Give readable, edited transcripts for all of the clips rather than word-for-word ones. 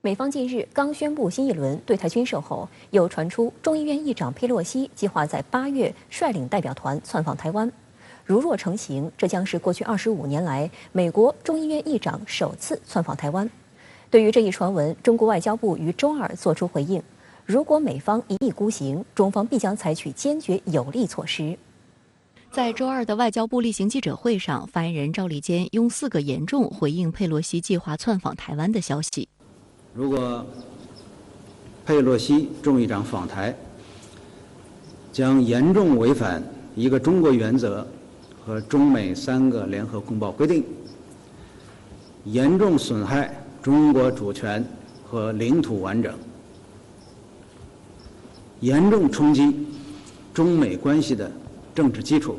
美方近日刚宣布新一轮对台军售后，又传出众议院议长佩洛西计划在8月率领代表团窜访台湾。如若成行，这将是过去25年来美国众议院议长首次窜访台湾。对于这一传闻，中国外交部于周二作出回应：如果美方一意孤行，中方必将采取坚决有力措施。在周二的外交部例行记者会上，发言人赵立坚用4个严重回应佩洛西计划窜访台湾的消息。如果佩洛西众议长访台，将严重违反一个中国原则和中美3个联合公报规定，严重损害中国主权和领土完整，严重冲击中美关系的政治基础，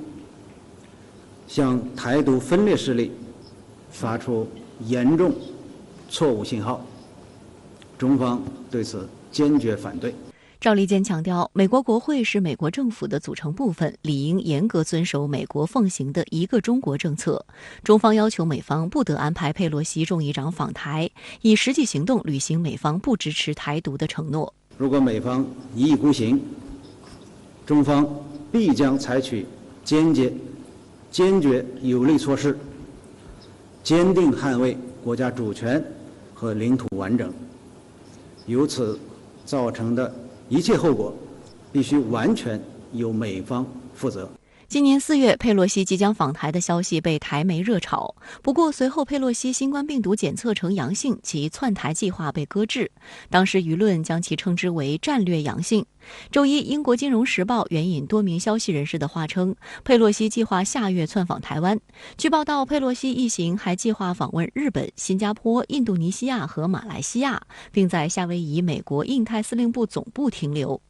向台独分裂势力发出严重错误信号，中方对此坚决反对。赵立坚强调，美国国会是美国政府的组成部分，理应严格遵守美国奉行的一个中国政策。中方要求美方不得安排佩洛西众议长访台，以实际行动履行美方不支持台独的承诺。如果美方一意孤行，中方必将采取坚决有力措施，坚定捍卫国家主权和领土完整。由此造成的一切后果，必须完全由美方负责。今年4月，佩洛西即将访台的消息被台媒热炒。不过，随后佩洛西新冠病毒检测呈阳性，其窜台计划被搁置。当时舆论将其称之为战略阳性。周一，英国《金融时报》援引多名消息人士的话称，佩洛西计划下月窜访台湾。据报道，佩洛西一行还计划访问日本、新加坡、印度尼西亚和马来西亚，并在夏威夷美国印太司令部总部停留。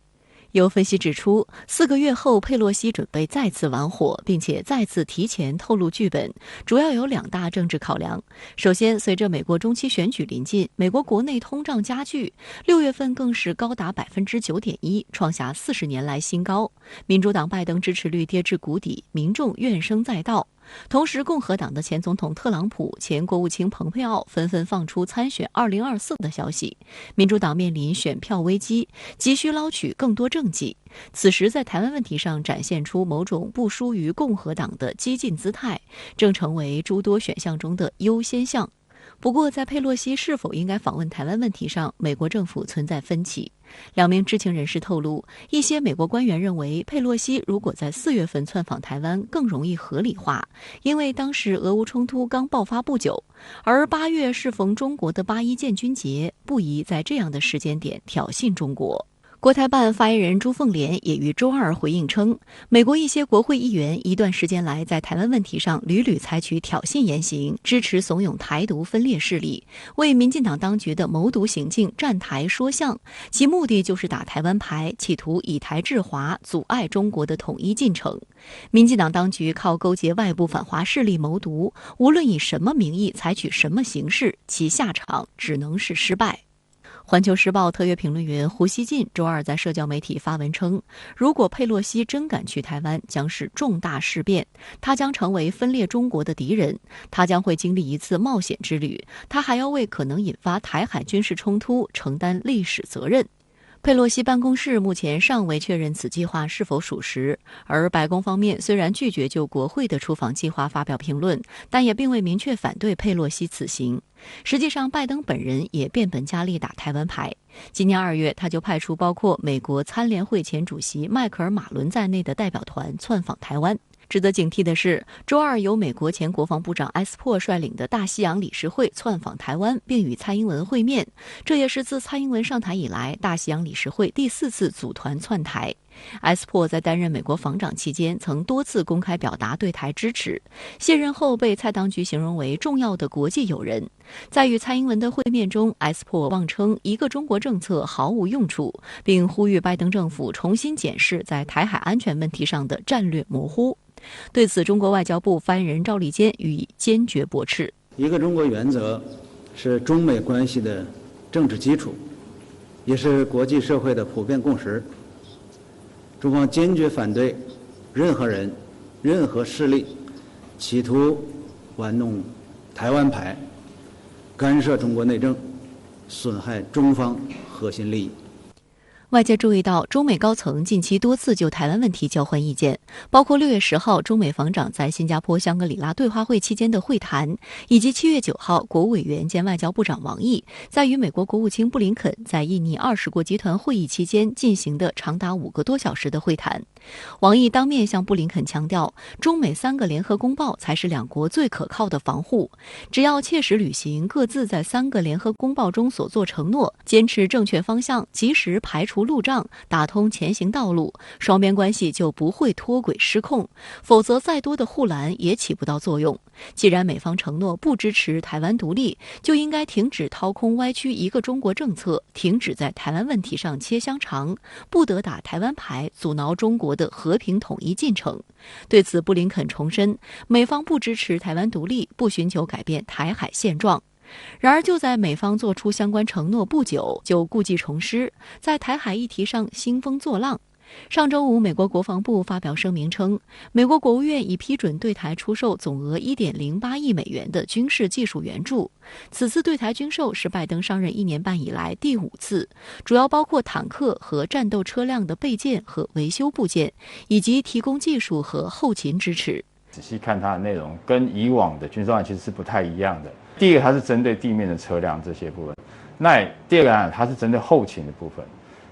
有分析指出，4个月后佩洛西准备再次玩火，并且再次提前透露剧本，主要有2大政治考量。首先，随着美国中期选举临近，美国国内通胀加剧，6月份更是高达9.1%，创下40年来新高。民主党拜登支持率跌至谷底，民众怨声载道。同时，共和党的前总统特朗普、前国务卿蓬佩奥纷纷放出参选2024的消息，民主党面临选票危机，急需捞取更多政绩。此时，在台湾问题上展现出某种不输于共和党的激进姿态，正成为诸多选项中的优先项。不过，在佩洛西是否应该访问台湾问题上，美国政府存在分歧。2名知情人士透露，一些美国官员认为，佩洛西如果在4月份窜访台湾更容易合理化，因为当时俄乌冲突刚爆发不久，而8月适逢中国的8·1建军节，不宜在这样的时间点挑衅中国。国台办发言人朱凤莲也于周二回应称，美国一些国会议员一段时间来在台湾问题上屡屡采取挑衅言行，支持怂恿台独分裂势力，为民进党当局的谋独行径站台说项，其目的就是打台湾牌，企图以台制华，阻碍中国的统一进程。民进党当局靠勾结外部反华势力谋独，无论以什么名义采取什么形式，其下场只能是失败。环球时报特约评论员胡锡进周二在社交媒体发文称，如果佩洛西真敢去台湾，将是重大事变，他将成为分裂中国的敌人，他将会经历一次冒险之旅，他还要为可能引发台海军事冲突承担历史责任。佩洛西办公室目前尚未确认此计划是否属实，而白宫方面虽然拒绝就国会的出访计划发表评论，但也并未明确反对佩洛西此行。实际上，拜登本人也变本加厉打台湾牌。今年2月，他就派出包括美国参联会前主席迈克尔·马伦在内的代表团窜访台湾。值得警惕的是，周二由美国前国防部长埃斯珀率领的大西洋理事会窜访台湾，并与蔡英文会面，这也是自蔡英文上台以来大西洋理事会第4次组团窜台。埃斯珀在担任美国防长期间曾多次公开表达对台支持，卸任后被蔡当局形容为重要的国际友人。在与蔡英文的会面中，埃斯珀妄称一个中国政策毫无用处，并呼吁拜登政府重新检视在台海安全问题上的战略模糊。对此，中国外交部发言人赵立坚予以坚决驳斥。一个中国原则是中美关系的政治基础，也是国际社会的普遍共识。中方坚决反对任何人、任何势力企图玩弄台湾牌，干涉中国内政，损害中方核心利益。外界注意到，中美高层近期多次就台湾问题交换意见，包括6月10号中美防长在新加坡香格里拉对话会期间的会谈，以及7月9号国务委员兼外交部长王毅在与美国国务卿布林肯在印尼20国集团会议期间进行的长达5个多小时的会谈。王毅当面向布林肯强调，中美3个联合公报才是两国最可靠的防护，只要切实履行各自在3个联合公报中所做承诺，坚持正确方向，及时排除路障，打通前行道路，双边关系就不会脱轨失控，否则再多的护栏也起不到作用。既然美方承诺不支持台湾独立，就应该停止掏空歪曲一个中国政策，停止在台湾问题上切香肠，不得打台湾牌，阻挠中国的和平统一进程。对此，布林肯重申，美方不支持台湾独立，不寻求改变台海现状。然而，就在美方做出相关承诺不久，就故技重施，在台海议题上兴风作浪。上周五，美国国防部发表声明称，美国国务院已批准对台出售总额1.08亿美元的军事技术援助。此次对台军售是拜登上任1年半以来第5次，主要包括坦克和战斗车辆的备件和维修部件，以及提供技术和后勤支持。仔细看它的内容，跟以往的军售案其实是不太一样的。第一个，它是针对地面的车辆这些部分；那第二个案，它是针对后勤的部分。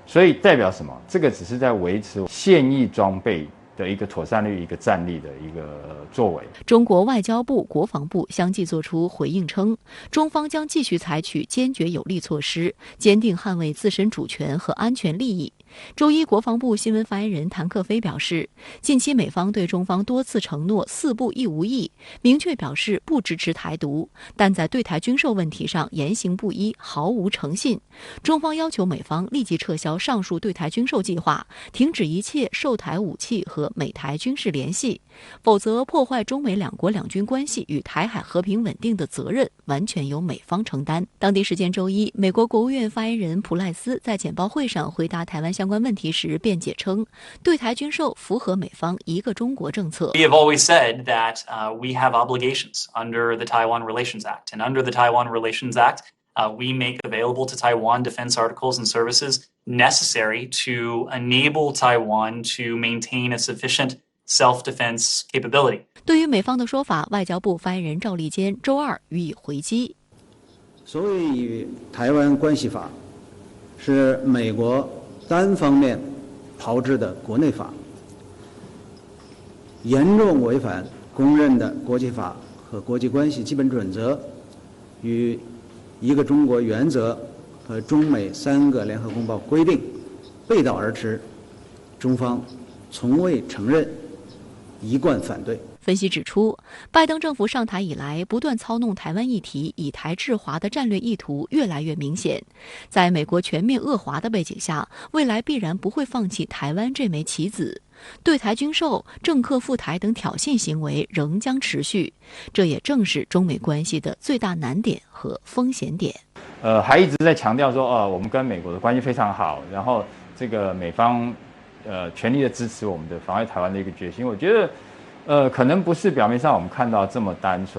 所以代表什么？这个只是在维持现役装备的一个妥善率、一个战力的一个作为。中国外交部、国防部相继作出回应称，中方将继续采取坚决有力措施，坚定捍卫自身主权和安全利益。周一，国防部新闻发言人谭克飞表示，近期美方对中方多次承诺4不1无意，明确表示不支持台独，但在对台军售问题上言行不一，毫无诚信。中方要求美方立即撤销上述对台军售计划，停止一切售台武器和美台军事联系，否则破坏中美两国两军关系与台海和平稳定的责任完全由美方承担。当地时间周一，美国国务院发言人普赖斯在简报会上回答台湾相关问题时辩解称，对台军售符合美方一个中国政策。 We have always said that we have obligations under the Taiwan Relations Act, and under the Taiwan Relations Act, we make available to Taiwan defense articles and services necessary to enable Taiwan to maintain a sufficient self-defense capability. 对于美方的说法，外交部发言人赵立坚周二予以回击。所谓与台湾关系法，是美国单方面炮制的国内法，严重违反公认的国际法和国际关系基本准则，与一个中国原则和中美3个联合公报规定背道而驰，中方从未承认，一贯反对。分析指出，拜登政府上台以来，不断操弄台湾议题、以台制华的战略意图越来越明显。在美国全面遏华的背景下，未来必然不会放弃台湾这枚棋子。对台军售、政客赴台等挑衅行为仍将持续，这也正是中美关系的最大难点和风险点。还一直在强调说，我们跟美国的关系非常好，然后这个美方全力的支持我们的防卫台湾的一个决心。我觉得可能不是表面上我们看到这么单纯。